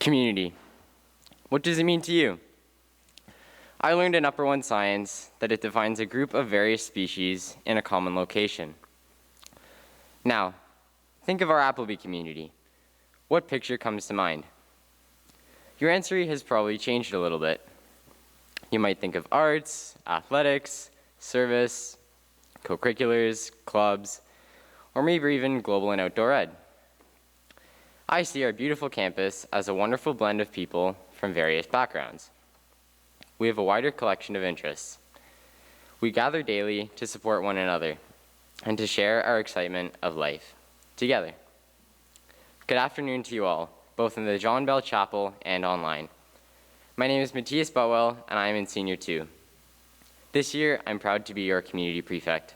Community. What does it mean to you? I learned in Upper 1 Science that it defines a group of various species in a common location. Now, think of our Appleby community. What picture comes to mind? Your answer has probably changed a little bit. You might think of arts, athletics, service, co-curriculars, clubs, or maybe even global and outdoor ed. I see our beautiful campus as a wonderful blend of people from various backgrounds. We have a wider collection of interests. We gather daily to support one another and to share our excitement of life together. Good afternoon to you all, both in the John Bell Chapel and online. My name is Mattias Butwell, and I am in Senior 2. This year, I'm proud to be your community prefect.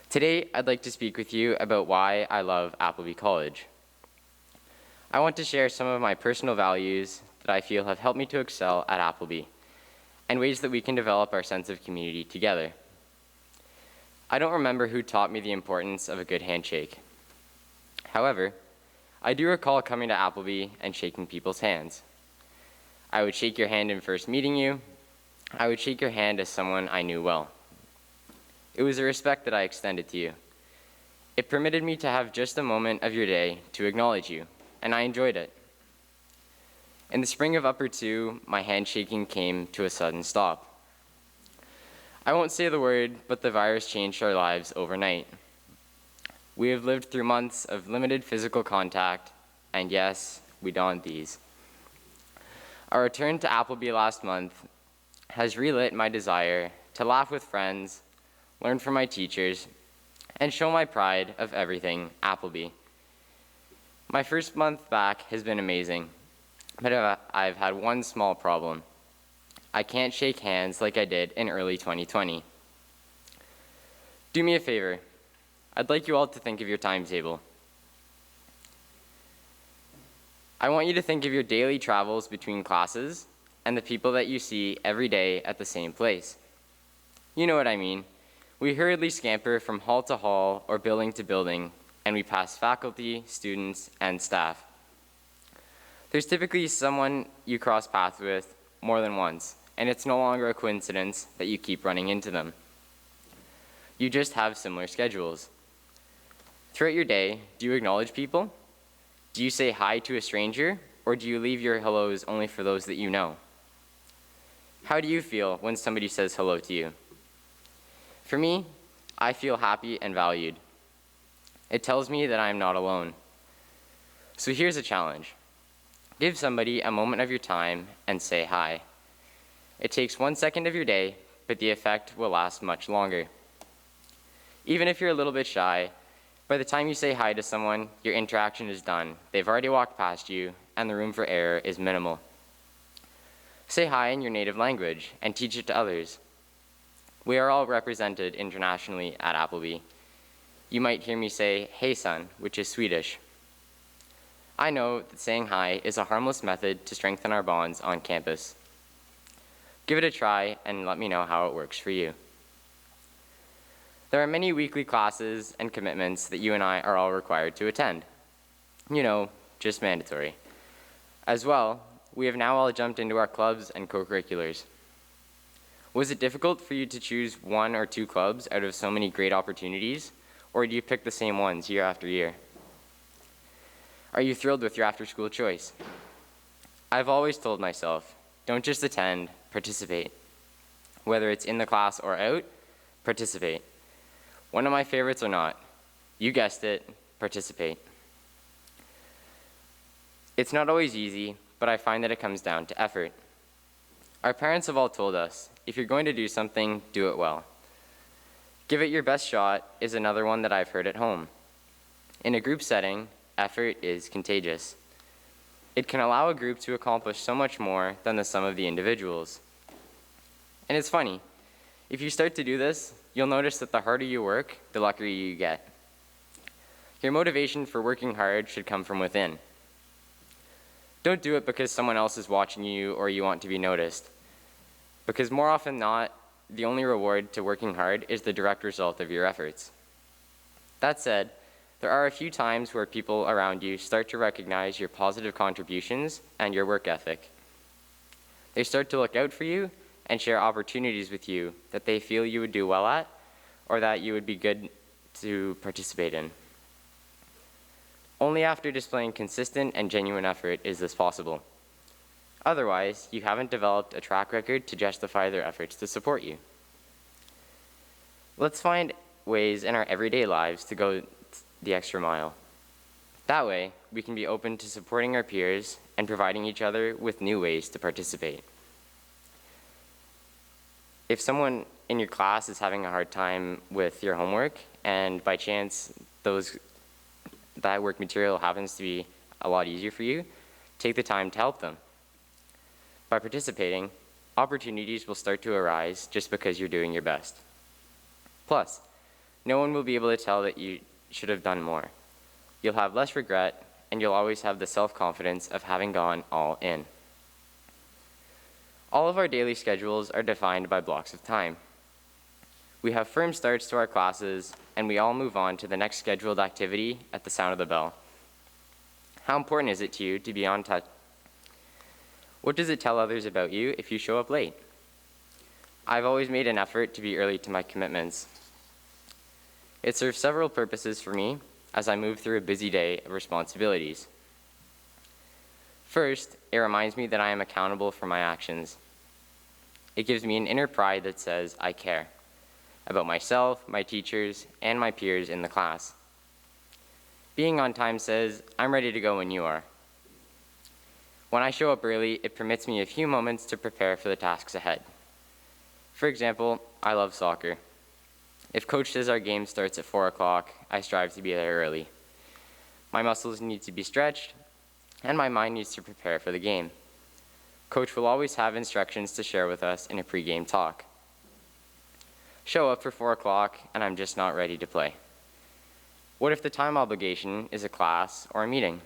Today, I'd like to speak with you about why I love Appleby College. I want to share some of my personal values that I feel have helped me to excel at Appleby, and ways that we can develop our sense of community together. I don't remember who taught me the importance of a good handshake. However, I do recall coming to Appleby and shaking people's hands. I would shake your hand in first meeting you. I would shake your hand as someone I knew well. It was a respect that I extended to you. It permitted me to have just a moment of your day to acknowledge you, and I enjoyed it. In the spring of Upper 2, my handshaking came to a sudden stop. I won't say the word, but the virus changed our lives overnight. We have lived through months of limited physical contact, and yes, we donned these. Our return to Appleby last month has relit my desire to laugh with friends, learn from my teachers, and show my pride of everything Appleby. My first month back has been amazing, but I've had one small problem. I can't shake hands like I did in early 2020. Do me a favor. I'd like you all to think of your timetable. I want you to think of your daily travels between classes and the people that you see every day at the same place. You know what I mean. We hurriedly scamper from hall to hall or building to building, and we pass faculty, students, and staff. There's typically someone you cross paths with more than once, and it's no longer a coincidence that you keep running into them. You just have similar schedules. Throughout your day, do you acknowledge people? Do you say hi to a stranger, or do you leave your hellos only for those that you know? How do you feel when somebody says hello to you? For me, I feel happy and valued. It tells me that I am not alone. So here's a challenge. Give somebody a moment of your time and say hi. It takes 1 second of your day, but the effect will last much longer. Even if you're a little bit shy, by the time you say hi to someone, your interaction is done. They've already walked past you, and the room for error is minimal. Say hi in your native language and teach it to others. We are all represented internationally at Appleby. You might hear me say, "Hey son," which is Swedish. I know that saying hi is a harmless method to strengthen our bonds on campus. Give it a try and let me know how it works for you. There are many weekly classes and commitments that you and I are all required to attend. You know, just mandatory. As well, we have now all jumped into our clubs and co-curriculars. Was it difficult for you to choose 1 or 2 clubs out of so many great opportunities, or do you pick the same ones year after year? Are you thrilled with your after-school choice? I've always told myself, don't just attend, participate. Whether it's in the class or out, participate. One of my favorites or not, you guessed it, participate. It's not always easy, but I find that it comes down to effort. Our parents have all told us, if you're going to do something, do it well. Give it your best shot is another one that I've heard at home. In a group setting, effort is contagious. It can allow a group to accomplish so much more than the sum of the individuals. And it's funny, if you start to do this, you'll notice that the harder you work, the luckier you get. Your motivation for working hard should come from within. Don't do it because someone else is watching you or you want to be noticed. Because more often than not, the only reward to working hard is the direct result of your efforts. That said, There are a few times where people around you start to recognize your positive contributions and your work ethic. They start to look out for you and share opportunities with you that they feel you would do well at or that you would be good to participate in. Only after displaying consistent and genuine effort is this possible. Otherwise, you haven't developed a track record to justify their efforts to support you. Let's find ways in our everyday lives to go the extra mile. That way, we can be open to supporting our peers and providing each other with new ways to participate. If someone in your class is having a hard time with your homework, and by chance that work material happens to be a lot easier for you, take the time to help them. By participating, opportunities will start to arise just because you're doing your best. Plus, no one will be able to tell that you should have done more. You'll have less regret, and you'll always have the self-confidence of having gone all in. All of our daily schedules are defined by blocks of time. We have firm starts to our classes, and we all move on to the next scheduled activity at the sound of the bell. How important is it to you to be on time? What does it tell others about you if you show up late? I've always made an effort to be early to my commitments. It serves several purposes for me as I move through a busy day of responsibilities. First, it reminds me that I am accountable for my actions. It gives me an inner pride that says I care about myself, my teachers, and my peers in the class. Being on time says I'm ready to go when you are. When I show up early, it permits me a few moments to prepare for the tasks ahead. For example, I love soccer. If coach says our game starts at 4 o'clock, I strive to be there early. My muscles need to be stretched, and my mind needs to prepare for the game. Coach will always have instructions to share with us in a pregame talk. Show up for 4 o'clock, and I'm just not ready to play. What if the time obligation is a class or a meeting?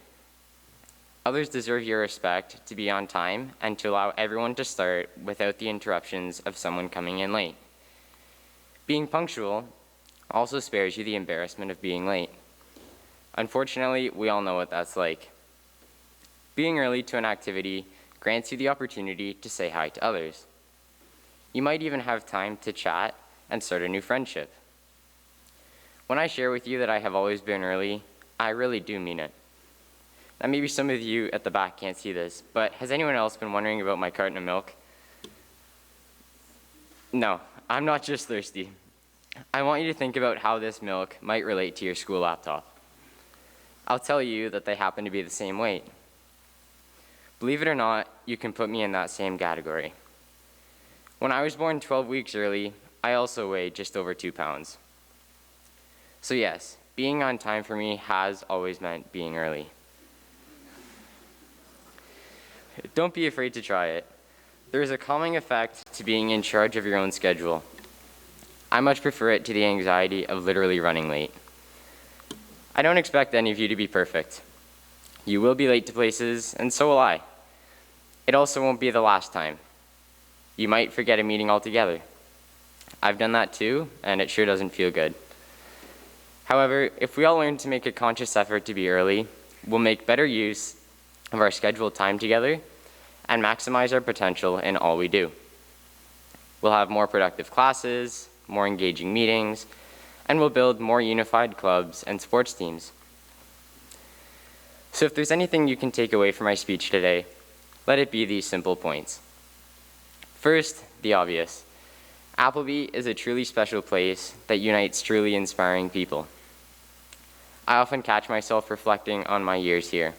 Others deserve your respect to be on time and to allow everyone to start without the interruptions of someone coming in late. Being punctual also spares you the embarrassment of being late. Unfortunately, we all know what that's like. Being early to an activity grants you the opportunity to say hi to others. You might even have time to chat and start a new friendship. When I share with you that I have always been early, I really do mean it. Now, maybe some of you at the back can't see this, but has anyone else been wondering about my carton of milk? No, I'm not just thirsty. I want you to think about how this milk might relate to your school laptop. I'll tell you that they happen to be the same weight. Believe it or not, you can put me in that same category. When I was born 12 weeks early, I also weighed just over 2 pounds. So yes, being on time for me has always meant being early. Don't be afraid to try it. There is a calming effect to being in charge of your own schedule. I much prefer it to the anxiety of literally running late. I don't expect any of you to be perfect. You will be late to places, and so will I. It also won't be the last time. You might forget a meeting altogether. I've done that too, and it sure doesn't feel good. However, if we all learn to make a conscious effort to be early, we'll make better use of our scheduled time together and maximize our potential in all we do. We'll have more productive classes, more engaging meetings, and we'll build more unified clubs and sports teams. So if there's anything you can take away from my speech today, let it be these simple points. First, the obvious. Appleby is a truly special place that unites truly inspiring people. I often catch myself reflecting on my years here.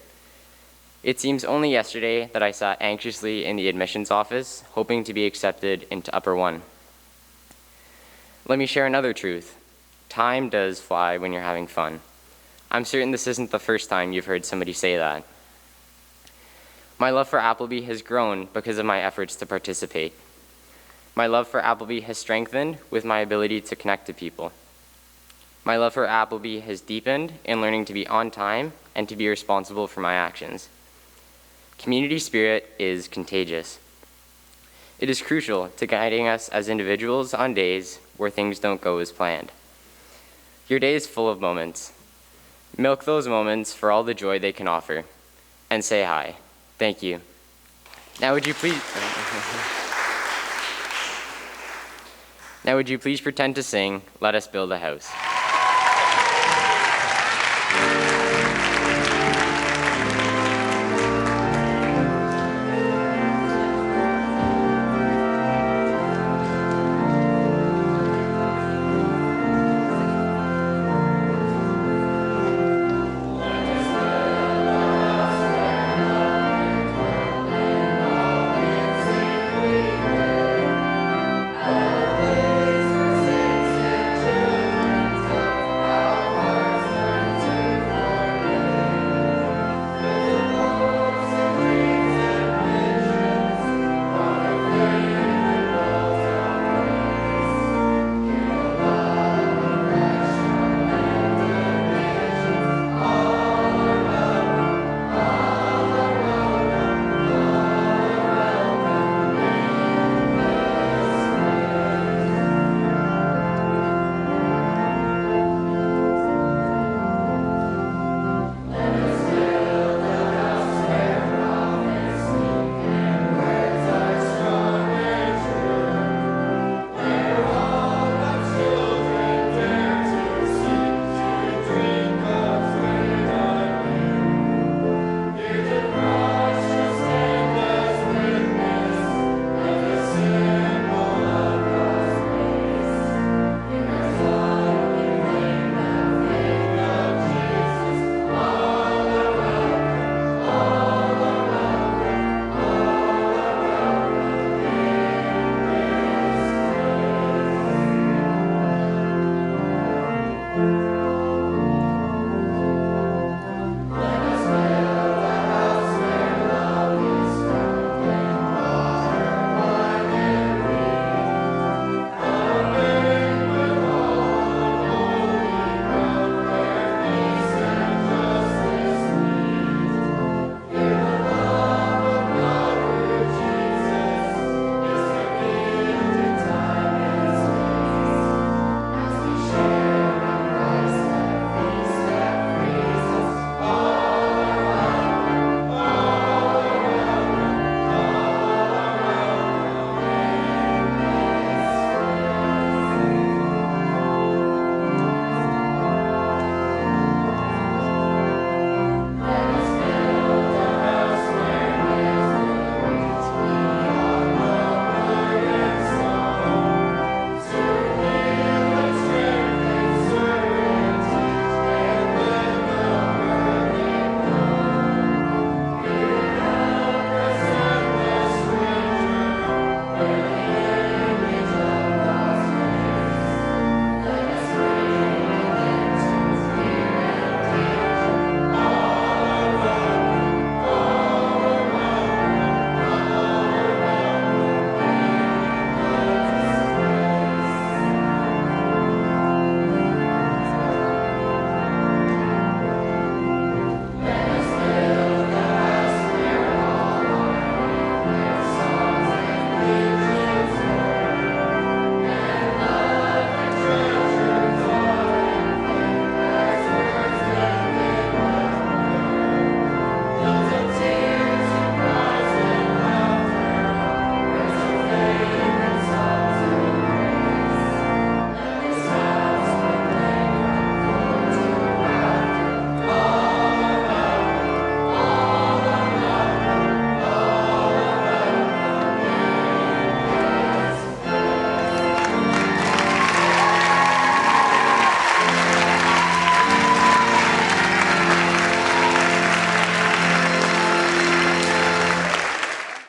It seems only yesterday that I sat anxiously in the admissions office, hoping to be accepted into Upper 1. Let me share another truth. Time does fly when you're having fun. I'm certain this isn't the first time you've heard somebody say that. My love for Appleby has grown because of my efforts to participate. My love for Appleby has strengthened with my ability to connect to people. My love for Appleby has deepened in learning to be on time and to be responsible for my actions. Community spirit is contagious. It is crucial to guiding us as individuals on days where things don't go as planned. Your day is full of moments. Milk those moments for all the joy they can offer, and say hi. Thank you. Now would you please pretend to sing, Let Us Build a House.